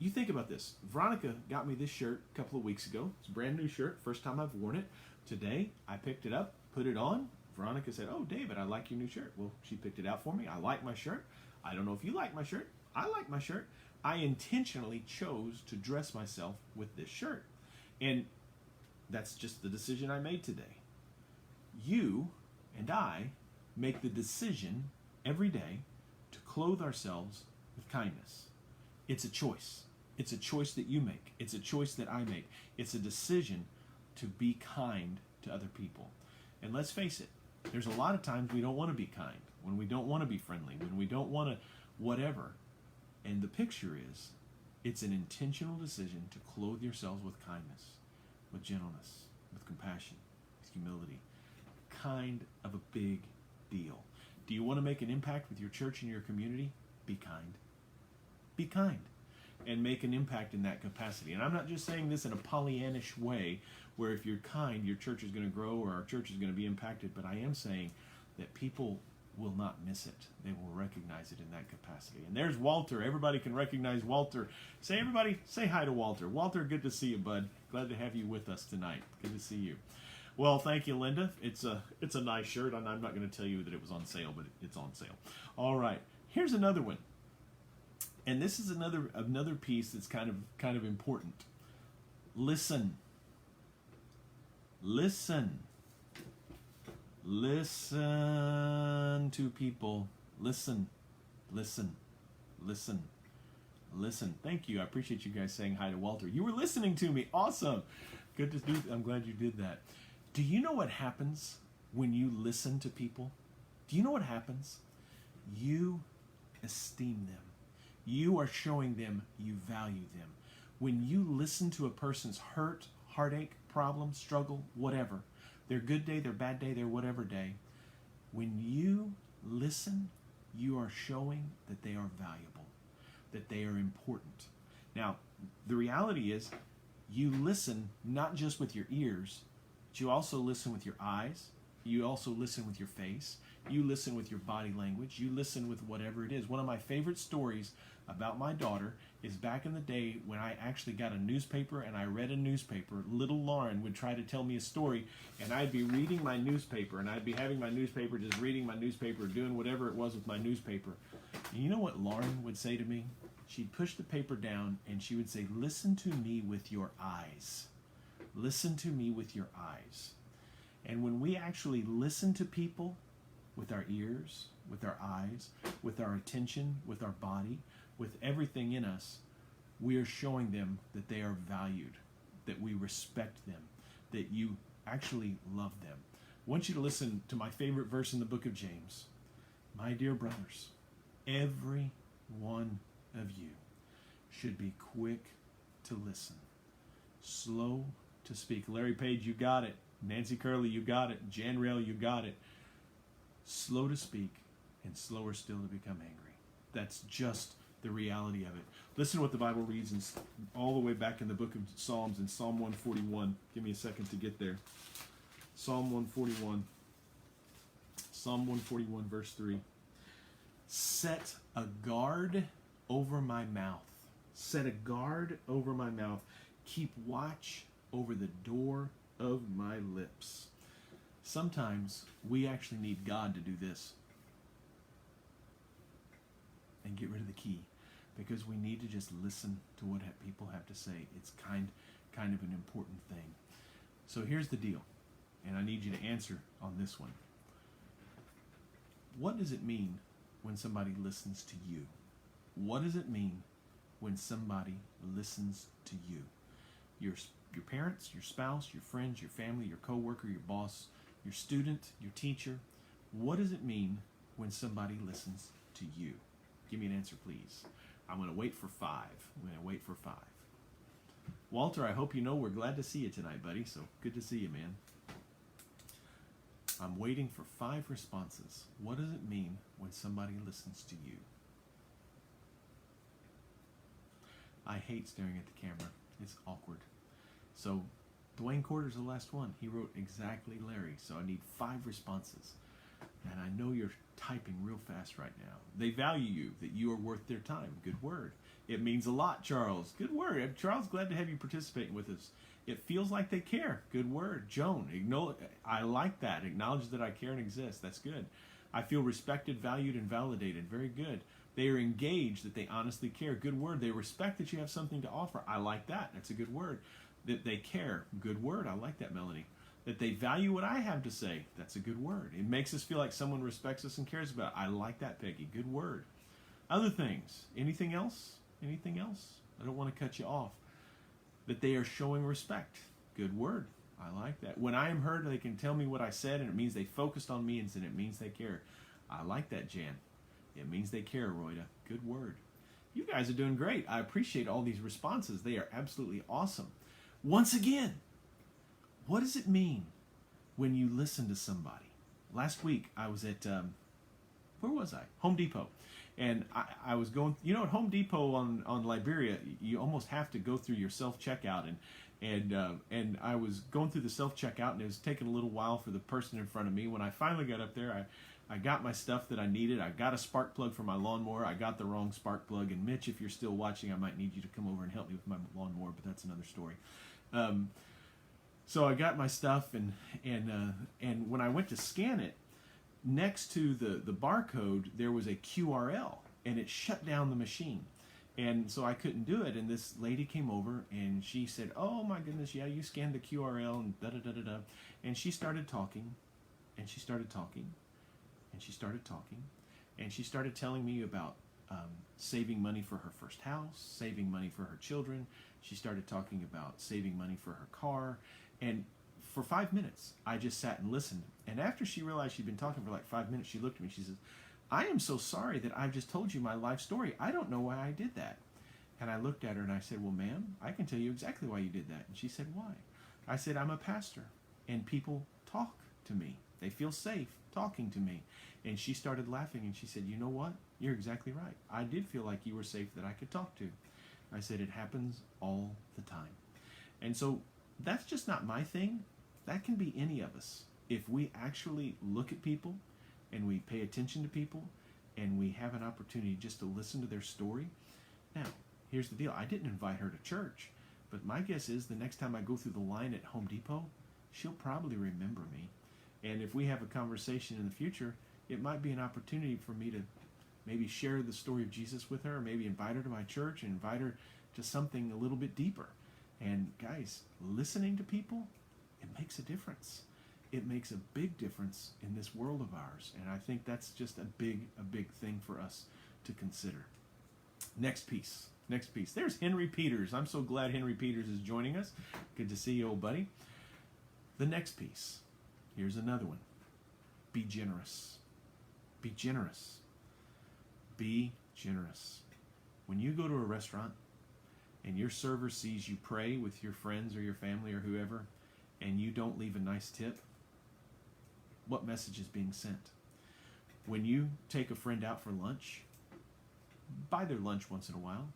you think about this. Veronica got me this shirt a couple of weeks ago. It's a brand new shirt. First time I've worn it. Today, I picked it up, put it on. Veronica said, "Oh, David, I like your new shirt." Well, she picked it out for me. I like my shirt. I don't know if you like my shirt. I like my shirt. I intentionally chose to dress myself with this shirt. And that's just the decision I made today. You and I make the decision every day to clothe ourselves with kindness. It's a choice. It's a choice that you make. It's a choice that I make. It's a decision to be kind to other people. And let's face it, There's a lot of times we don't want to be kind, when we don't want to be friendly, when we don't want to whatever. And the picture is, it's an intentional decision to clothe yourselves with kindness, with gentleness, with compassion, with humility. Kind of a big deal. Do you want to make an impact with your church and your community? Be kind. Be kind. And make an impact in that capacity. And I'm not just saying this in a Pollyannish way, where if you're kind, your church is going to grow or our church is going to be impacted. But I am saying that people will not miss it. They will recognize it in that capacity. And there's Walter. Everybody can recognize Walter. Everybody, say hi to Walter. Walter, good to see you, bud. Glad to have you with us tonight. Good to see you. Well, thank you, Linda. It's a nice shirt, and I'm not going to tell you that it was on sale, but it's on sale. All right. Here's another one. And this is another piece that's kind of important. Listen. Listen. Listen to people. Listen. Listen. Listen. Listen. Thank you. I appreciate you guys saying hi to Walter. You were listening to me. Awesome. Good to do. I'm glad you did that. Do you know what happens when you listen to people? Do you know what happens? You esteem them. You are showing them you value them. When you listen to a person's hurt, heartache, problem, struggle, whatever, their good day, their bad day, their whatever day, when you listen, you are showing that they are valuable, that they are important. Now, the reality is, you listen not just with your ears, but you also listen with your eyes, you also listen with your face, you listen with your body language, you listen with whatever it is. One of my favorite stories about my daughter is back in the day when I actually got a newspaper and I read a newspaper. Little Lauren would try to tell me a story, and I'd be reading my newspaper, and I'd be having my newspaper, just reading my newspaper, doing whatever it was with my newspaper. And you know what Lauren would say to me? She'd push the paper down and she would say, "Listen to me with your eyes. Listen to me with your eyes." And when we actually listen to people with our ears, with our eyes, with our attention, with our body, with everything in us, we are showing them that they are valued, that we respect them, that you actually love them. I want you to listen to my favorite verse in the book of James. My dear brothers, every one of you should be quick to listen, slow to speak. Larry Page, you got it. Nancy Curley, you got it. Jan Rail, you got it. Slow to speak and slower still to become angry. That's just the reality of it. Listen to what the Bible reads all the way back in the book of Psalms, in Psalm 141. Give me a second to get there. Psalm 141. Psalm 141, verse 3. Set a guard over my mouth. Set a guard over my mouth. Keep watch over the door of my lips. Sometimes we actually need God to do this and get rid of the key, because we need to just listen to what people have to say. It's kind of an important thing. So here's the deal, and I need you to answer on this one. What does it mean when somebody listens to you? What does it mean when somebody listens to you? Your parents, your spouse, your friends, your family, your coworker, your boss, your student, your teacher. What does it mean when somebody listens to you? Give me an answer, please. I'm going to wait for 5. Walter, I hope you know we're glad to see you tonight, buddy. So good to see you, man. I'm waiting for 5 responses. What does it mean when somebody listens to you? I hate staring at the camera. It's awkward. So Dwayne Corder's the last one. He wrote exactly Larry. So I need 5 responses. And I know you're typing real fast right now. They value you, that you are worth their time. Good word. It means a lot, Charles. Good word. Charles, glad to have you participating with us. It feels like they care. Good word. Joan, I like that. Acknowledge that I care and exist. That's good. I feel respected, valued, and validated. Very good. They are engaged, that they honestly care. Good word. They respect that you have something to offer. I like that. That's a good word. That they care. Good word. I like that, Melanie. That they value what I have to say. That's a good word. It makes us feel like someone respects us and cares about it. I like that, Peggy. Good word. Other things. Anything else? Anything else? I don't want to cut you off. That they are showing respect. Good word. I like that. When I am heard, they can tell me what I said, and it means they focused on me, and it means they care. I like that, Jan. It means they care, Royda. Good word. You guys are doing great. I appreciate all these responses. They are absolutely awesome. Once again, what does it mean when you listen to somebody? Last week, I was at, where was I? Home Depot. And I was going, at Home Depot on Liberia, you almost have to go through your self-checkout. And I was going through the self-checkout, and it was taking a little while for the person in front of me. When I finally got up there, I got my stuff that I needed. I got a spark plug for my lawnmower. I got the wrong spark plug. And Mitch, if you're still watching, I might need you to come over and help me with my lawnmower, but that's another story. So I got my stuff, and when I went to scan it, next to the barcode, there was a QRL, and it shut down the machine. And so I couldn't do it. And this lady came over, and she said, "Oh my goodness, yeah, you scanned the QRL," and da-da-da-da-da. And she started talking, and she started talking, and she started talking, and she started telling me about saving money for her first house, saving money for her children. She started talking about saving money for her car. And for 5 minutes, I just sat and listened. And after she realized she'd been talking for like 5 minutes, she looked at me. She says, "I am so sorry that I've just told you my life story. I don't know why I did that." And I looked at her and I said, "Well, ma'am, I can tell you exactly why you did that." And she said, "Why?" I said, "I'm a pastor, and people talk to me. They feel safe talking to me." And she started laughing, and she said, "You know what? You're exactly right. I did feel like you were safe that I could talk to." I said, "It happens all the time." And so that's just not my thing. That can be any of us. If we actually look at people and we pay attention to people and we have an opportunity just to listen to their story. Now, here's the deal. I didn't invite her to church, but my guess is the next time I go through the line at Home Depot, she'll probably remember me. And if we have a conversation in the future, it might be an opportunity for me to maybe share the story of Jesus with her, or maybe invite her to my church and invite her to something a little bit deeper. And guys, listening to people, it makes a difference. It makes a big difference in this world of ours. And I think that's just a big thing for us to consider. Next piece. There's Henry Peters. I'm so glad Henry Peters is joining us. Good to see you, old buddy. The next piece. Here's another one. Be generous. Be generous. Be generous. When you go to a restaurant and your server sees you pray with your friends or your family or whoever, and you don't leave a nice tip, what message is being sent? When you take a friend out for lunch, buy their lunch once in a while.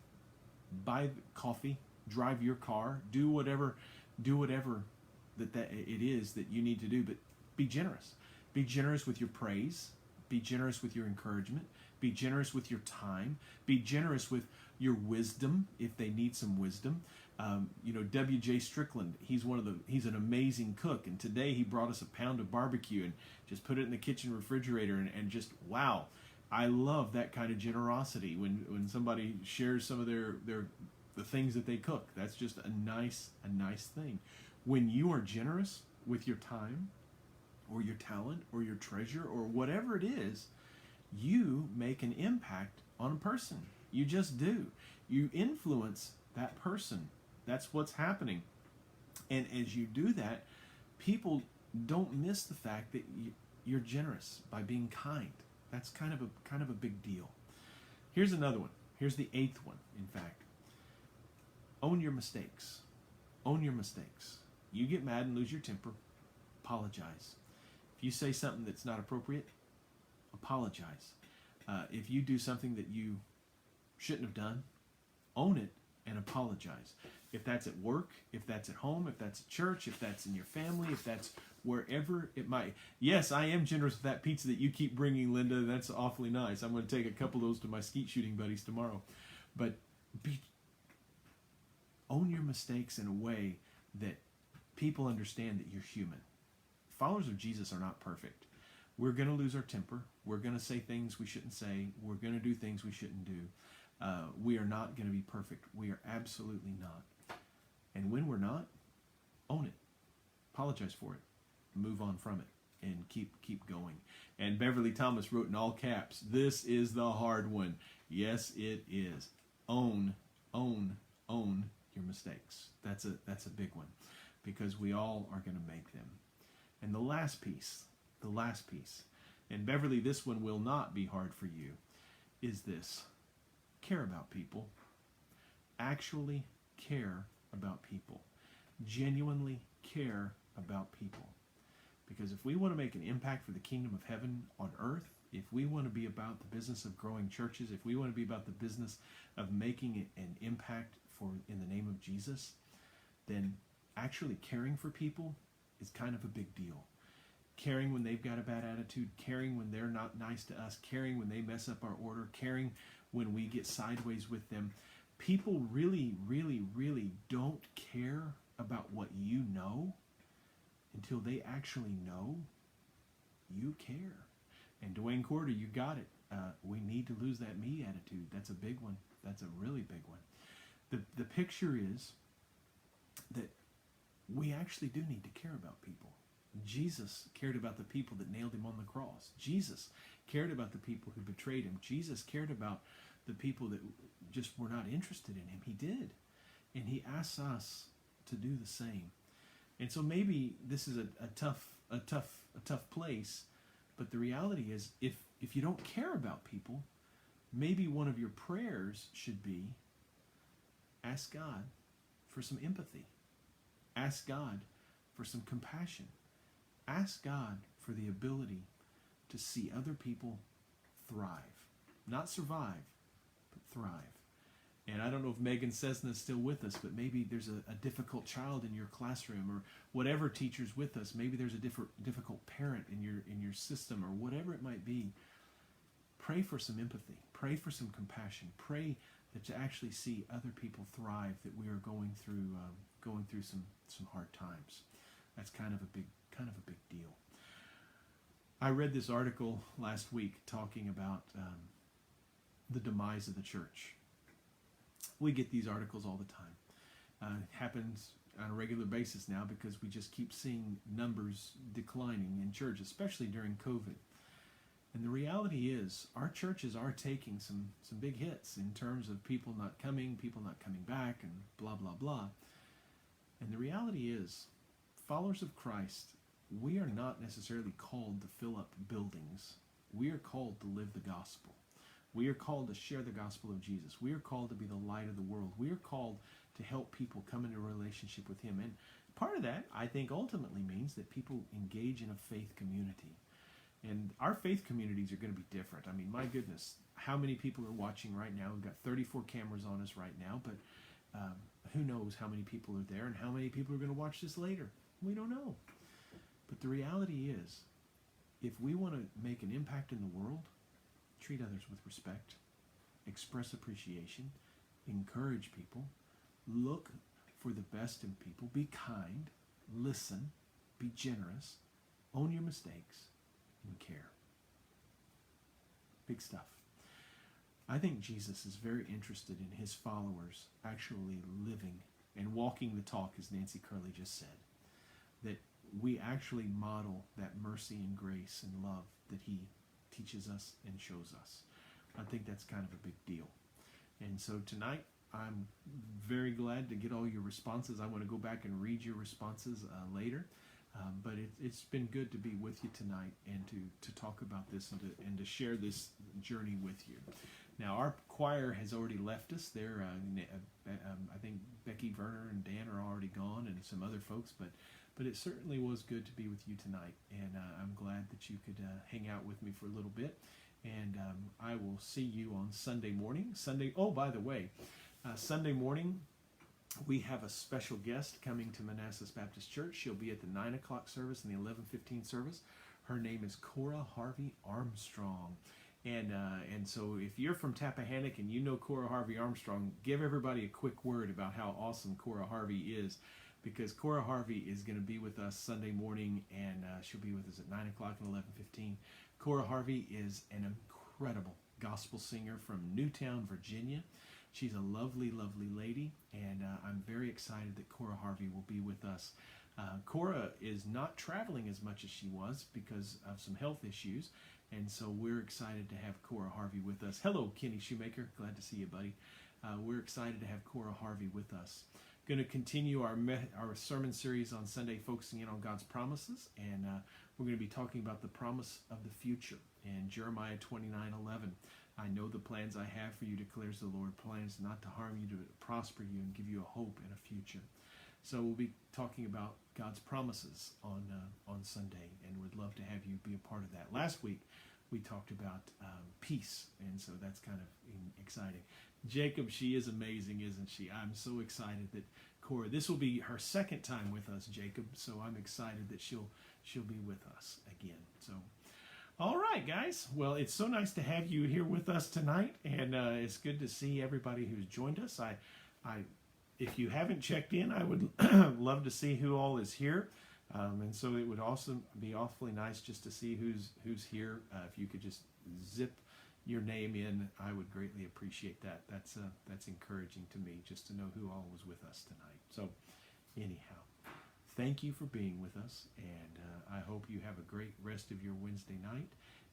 Buy coffee, drive your car, do whatever that it is that you need to do, but be generous. Be generous with your praise. Be generous with your encouragement. Be generous with your time. Be generous with your wisdom if they need some wisdom. W.J. Strickland, he's an amazing cook, and today he brought us a pound of barbecue and just put it in the kitchen refrigerator, and just, wow, I love that kind of generosity when somebody shares some of the things that they cook. That's just a nice thing. When you are generous with your time or your talent or your treasure or whatever it is, you make an impact on a person. You just do. You influence that person. That's what's happening. And as you do that, people don't miss the fact that you're generous by being kind. That's kind of a big deal. Here's another one. Here's the 8th one, in fact. Own your mistakes. Own your mistakes. You get mad and lose your temper, apologize. If you say something that's not appropriate, apologize. If you do something that you shouldn't have done, own it and apologize. If that's at work, if that's at home, if that's at church, if that's in your family, if that's wherever it might. Yes, I am generous with that pizza that you keep bringing, Linda. That's awfully nice. I'm going to take a couple of those to my skeet shooting buddies tomorrow. But own your mistakes in a way that people understand that you're human. Followers of Jesus are not perfect. We're going to lose our temper. We're going to say things we shouldn't say. We're going to do things we shouldn't do. We are not going to be perfect. We are absolutely not. And when we're not, own it. Apologize for it. Move on from it. And keep going. And Beverly Thomas wrote in all caps, "This is the hard one." Yes, it is. Own your mistakes. That's a big one. because we all are going to make them. And the last piece, and Beverly, this one will not be hard for you, is this: care about people. Actually care about people. Genuinely care about people. Because if we want to make an impact for the kingdom of heaven on earth, if we want to be about the business of growing churches, if we want to be about the business of making an impact for in the name of Jesus, then actually caring for people is kind of a big deal. Caring when they've got a bad attitude, caring when they're not nice to us, caring when they mess up our order, caring when we get sideways with them. People really, really, really don't care about what you know until they actually know you care. And Dwayne Corder, you got it. We need to lose that me attitude. That's a big one. That's a really big one. The picture is that we actually do need to care about people. Jesus cared about the people that nailed him on the cross. Jesus cared about the people who betrayed him. Jesus cared about the people that just were not interested in him. He did. And he asks us to do the same. And so maybe this is a tough place, but the reality is if you don't care about people, maybe one of your prayers should be, ask God for some empathy. Ask God for some compassion. Ask God for the ability to see other people thrive. Not survive, but thrive. And I don't know if Megan Cessna is still with us, but maybe there's a difficult child in your classroom, or whatever teacher's with us. Maybe there's a difficult parent in your system, or whatever it might be. Pray for some empathy. Pray for some compassion. Pray that to actually see other people thrive, that we are going through some hard times. That's kind of a big deal. I read this article last week talking about the demise of the church. We get these articles all the time. It happens on a regular basis now because we just keep seeing numbers declining in church, especially during COVID. And the reality is our churches are taking some big hits in terms of people not coming back, and blah, blah, blah. And the reality is, followers of Christ, we are not necessarily called to fill up buildings. We are called to live the gospel. We are called to share the gospel of Jesus. We are called to be the light of the world. We are called to help people come into a relationship with him. And part of that, I think, ultimately means that people engage in a faith community. And our faith communities are going to be different. I mean, my goodness, how many people are watching right now? We've got 34 cameras on us right now, but who knows how many people are there and how many people are going to watch this later? We don't know. But the reality is, if we want to make an impact in the world, treat others with respect, express appreciation, encourage people, look for the best in people, be kind, listen, be generous, own your mistakes, and care. Big stuff. I think Jesus is very interested in his followers actually living and walking the talk, as Nancy Curley just said, that we actually model that mercy and grace and love that he teaches us and shows us. I think that's kind of a big deal. And so tonight, I'm very glad to get all your responses. I want to go back and read your responses later. But it's been good to be with you tonight and to talk about this and to share this journey with you. Now, our choir has already left us. They're, I think Becky, Werner, and Dan are already gone, and some other folks. But it certainly was good to be with you tonight, and I'm glad that you could hang out with me for a little bit. And I will see you on Sunday morning. Oh, by the way, Sunday morning, we have a special guest coming to Manassas Baptist Church. She'll be at the 9 o'clock service and the 11:15 service. Her name is Cora Harvey Armstrong. And so if you're from Tappahannock and you know Cora Harvey Armstrong, give everybody a quick word about how awesome Cora Harvey is, because Cora Harvey is going to be with us Sunday morning, and she'll be with us at 9 o'clock and 11:15. Cora Harvey is an incredible gospel singer from Newtown, Virginia. She's a lovely, lovely lady, and I'm very excited that Cora Harvey will be with us. Cora is not traveling as much as she was because of some health issues, and so we're excited to have Cora Harvey with us. Hello, Kenny Shoemaker. Glad to see you, buddy. We're excited to have Cora Harvey with us. going to continue our sermon series on Sunday, focusing in on God's promises, and we're going to be talking about the promise of the future in Jeremiah 29:11. I know the plans I have for you, declares the Lord, plans not to harm you, to prosper you, and give you a hope and a future. So we'll be talking about God's promises on Sunday, and would love to have you be a part of that. Last week, we talked about peace, and so that's kind of exciting. Jacob, she is amazing, isn't she? I'm so excited that Cora, this will be her second time with us, Jacob, so I'm excited that she'll be with us again. So, all right, guys. Well, it's so nice to have you here with us tonight, and it's good to see everybody who's joined us. If you haven't checked in, I would love to see who all is here. And so it would also be awfully nice just to see who's here. If you could just zip your name in, I would greatly appreciate that. That's encouraging to me, just to know who all was with us tonight. So anyhow, thank you for being with us, and I hope you have a great rest of your Wednesday night,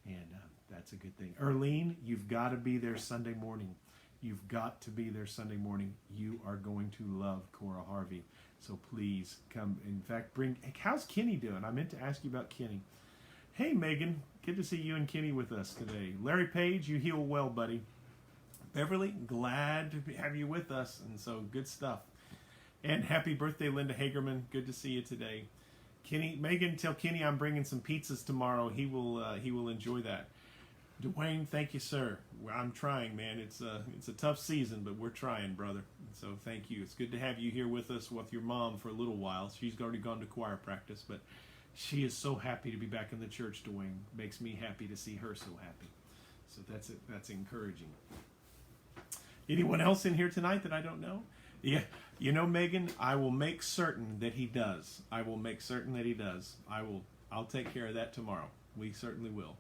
and that's a good thing. Erlene, you've got to be there Sunday morning. You've got to be there Sunday morning. You are going to love Cora Harvey. So please come. In fact, how's Kenny doing? I meant to ask you about Kenny. Hey, Megan. Good to see you and Kenny with us today. Larry Page, you heal well, buddy. Beverly, glad to have you with us. And so good stuff. And happy birthday, Linda Hagerman. Good to see you today. Kenny, Megan, tell Kenny I'm bringing some pizzas tomorrow. He will enjoy that. Dwayne, thank you, sir. I'm trying, man. It's a tough season, but we're trying, brother. So thank you. It's good to have you here with us with your mom for a little while. She's already gone to choir practice, but she is so happy to be back in the church, Dwayne. Makes me happy to see her so happy. So that's encouraging. Anyone else in here tonight that I don't know? Yeah, you know, Megan, I will make certain that he does. I will make certain that he does. I'll take care of that tomorrow. We certainly will.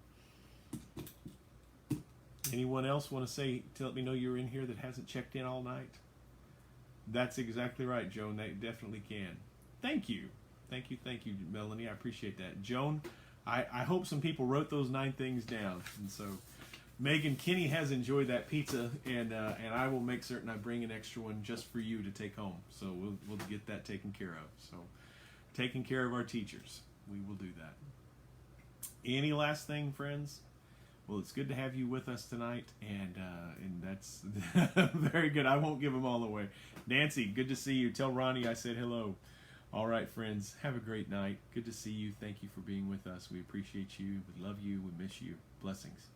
Anyone else want to let me know you're in here that hasn't checked in all night? That's exactly right, Joan. They definitely can. Thank you, Melanie. I appreciate that. Joan, I hope some people wrote those 9 things down. And so, Megan, Kenny has enjoyed that pizza, and I will make certain I bring an extra one just for you to take home. So we'll get that taken care of. So, taking care of our teachers, we will do that. Any last thing, friends? Well, it's good to have you with us tonight, and that's very good. I won't give them all away. Nancy, good to see you. Tell Ronnie I said hello. All right, friends, have a great night. Good to see you. Thank you for being with us. We appreciate you. We love you. We miss you. Blessings.